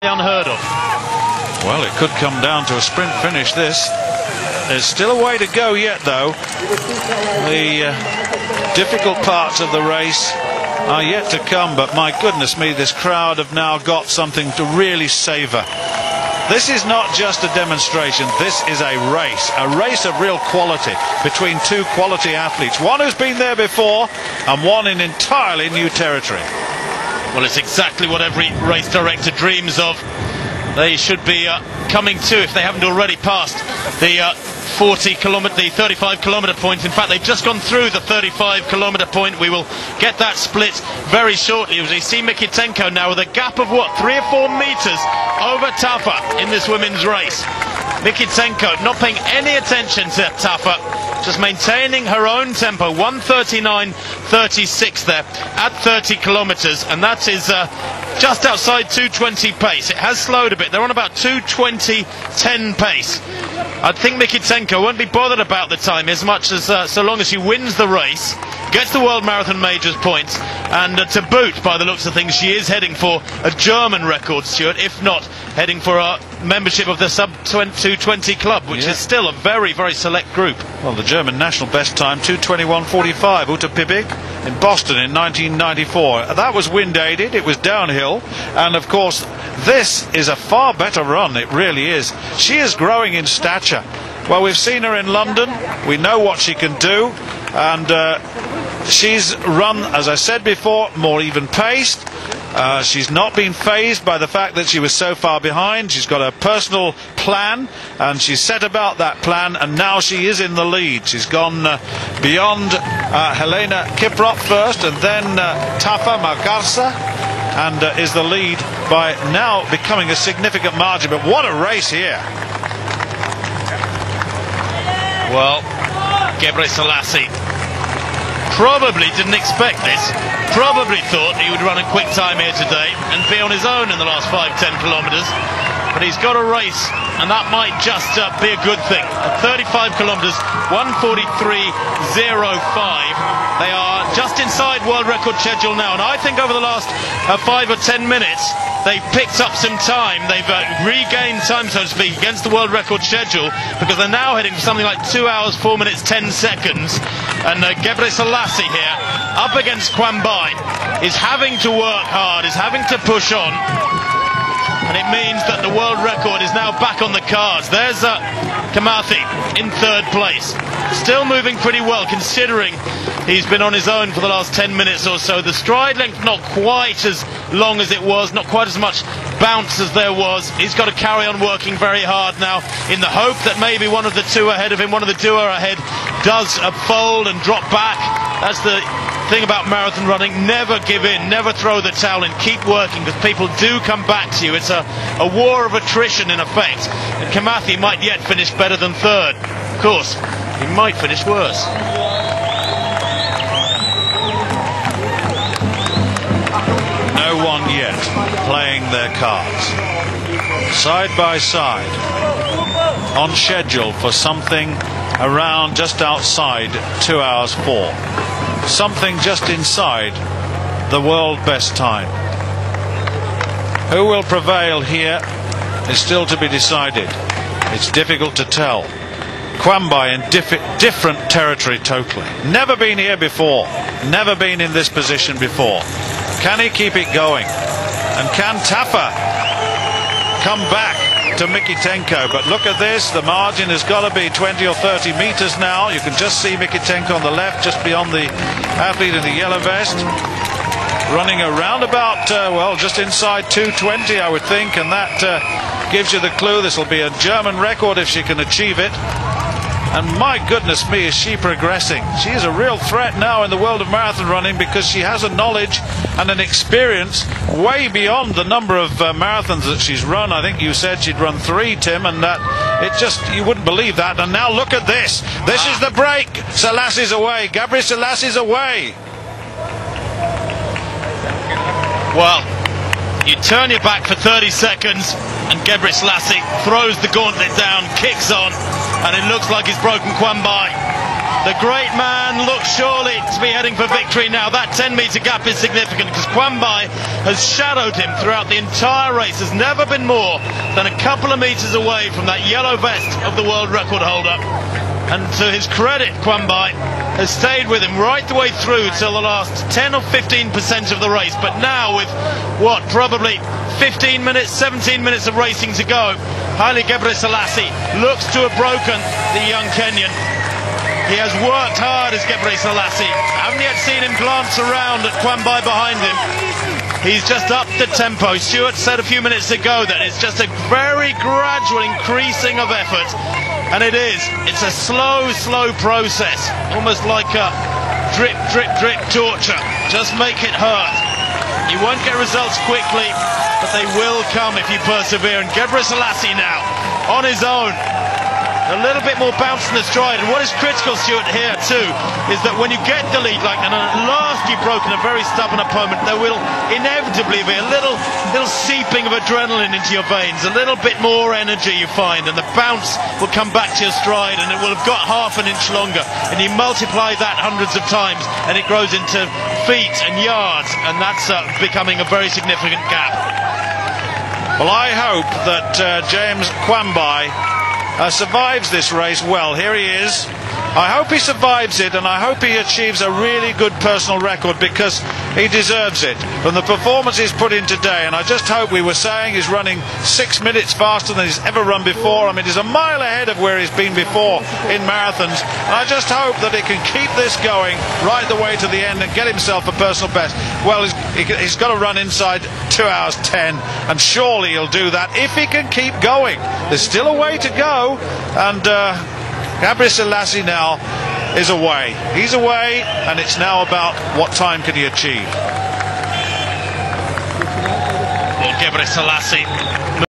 Unheard of. Well, it could come down to a sprint finish, this. There's still a way to go yet, though. The difficult parts of the race are yet to come, but my goodness me, this crowd have now got something to really savour. This is not just a demonstration, this is a race of real quality between two quality athletes, one who's been there before and one in entirely new territory. Well, it's exactly what every race director dreams of. They should be coming to, if they haven't already passed the 35-kilometre point. In fact, they've just gone through the 35-kilometre point. We will get that split very shortly. As we see Mikitenko now with a gap of, 3 or 4 metres over Tafa in this women's race. Mikitenko not paying any attention to Tafa, just maintaining her own tempo, 1:39.36 there at 30 kilometres, and that is just outside 2:20 pace. It has slowed a bit. They're on about 2:20.10 pace. I think Mikitenko won't be bothered about the time as much as so long as she wins the race, gets the World Marathon Majors points, and to boot, by the looks of things, she is heading for a German record, Stuart, if not heading for a membership of the sub-220 club, which is still a very, very select group. Well, the German national best time, 2:21.45, Uta Pibig in Boston in 1994. That was wind-aided, it was downhill, and of course this is a far better run, it really is. She is growing in stature. Well, we've seen her in London, we know what she can do, and she's run, as I said before, more even-paced. She's not been fazed by the fact that she was so far behind. She's got a personal plan, and she's set about that plan, and now she is in the lead. She's gone beyond Helena Kiprop first, and then Tafa Margarsa, and is the lead by now becoming a significant margin. But what a race here! Well, Gebrselassie probably didn't expect this, probably thought he would run a quick time here today and be on his own in the last 5-10 kilometres, but he's got a race, and that might just be a good thing. At 35 kilometres, 1:43.05, they are just inside world record schedule now, and I think over the last 5 or 10 minutes they've picked up some time. They've regained time, so to speak, against the world record schedule, because they're now heading for something like 2 hours, 4 minutes, 10 seconds. And Gebrselassie here, up against Kwambai, is having to work hard, is having to push on. And it means that the world record is now back on the cards. There's Kamathi in third place. Still moving pretty well, considering he's been on his own for the last 10 minutes or so. The stride length not quite as long as it was, not quite as much bounce as there was. He's got to carry on working very hard now, in the hope that maybe one of the two ahead of him, one of the duo ahead, does fold and drop back. That's the thing about marathon running. Never give in, never throw the towel in, keep working, because people do come back to you. It's a war of attrition in effect, and Kamathi might yet finish better than third. Of course, he might finish worse. No one yet playing their cards. Side by side, on schedule for something around just outside 2 hours 4. Something just inside the world best time. Who will prevail here is still to be decided. It's difficult to tell. Kwambai in different territory totally. Never been here before. Never been in this position before. Can he keep it going? And can Tafa come back to Mikitenko? But look at this, the margin has got to be 20 or 30 metres now. You can just see Mikitenko on the left, just beyond the athlete in the yellow vest, running around about, just inside 2:20, I would think, and that gives you the clue. This will be a German record if she can achieve it. And my goodness me, is she progressing. She is a real threat now in the world of marathon running, because she has a knowledge and an experience way beyond the number of marathons that she's run. I think you said she'd run 3, Tim, and that you wouldn't believe that. And now look at this. This is the break. Selassie's away. Gebrselassie's away. Well, you turn your back for 30 seconds and Gebrselassie throws the gauntlet down, kicks on, and it looks like he's broken Kwambai. The great man looks surely to be heading for victory now. That 10-metre gap is significant because Kwambai has shadowed him throughout the entire race. Has never been more than a couple of metres away from that yellow vest of the world record holder. And to his credit, Kwambai has stayed with him right the way through till the last 10 or 15% of the race. But now with, what, probably 15 minutes, 17 minutes of racing to go, Haile Gebrselassie looks to have broken the young Kenyan. He has worked hard as Gebrselassie. I haven't yet seen him glance around at Kwambai behind him. He's just upped the tempo. Stuart said a few minutes ago that it's just a very gradual increasing of effort. And it is. It's a slow, slow process. Almost like a drip, drip, drip torture. Just make it hurt. You won't get results quickly, but they will come if you persevere. And Gebrselassie now, on his own, a little bit more bounce in the stride. And what is critical, Stuart, here too, is that when you get the lead, like, and at last you've broken a very stubborn opponent, there will inevitably be a little seeping of adrenaline into your veins, a little bit more energy you find, and the bounce will come back to your stride, and it will have got half an inch longer. And you multiply that hundreds of times, and it grows into feet and yards, and that's becoming a very significant gap. Well, I hope that James Kwambai survives this race well. Here he is. I hope he survives it, and I hope he achieves a really good personal record, because he deserves it from the performance he's put in today. And I just hope, we were saying he's running 6 minutes faster than he's ever run before. I mean, he's a mile ahead of where he's been before in marathons, and I just hope that he can keep this going right the way to the end and get himself a personal best. Well, he's got to run inside 2 hours 10, and surely he'll do that if he can keep going. There's still a way to go, and Gebrselassie now is away. He's away, and it's now about what time can he achieve. Well, Gebrselassie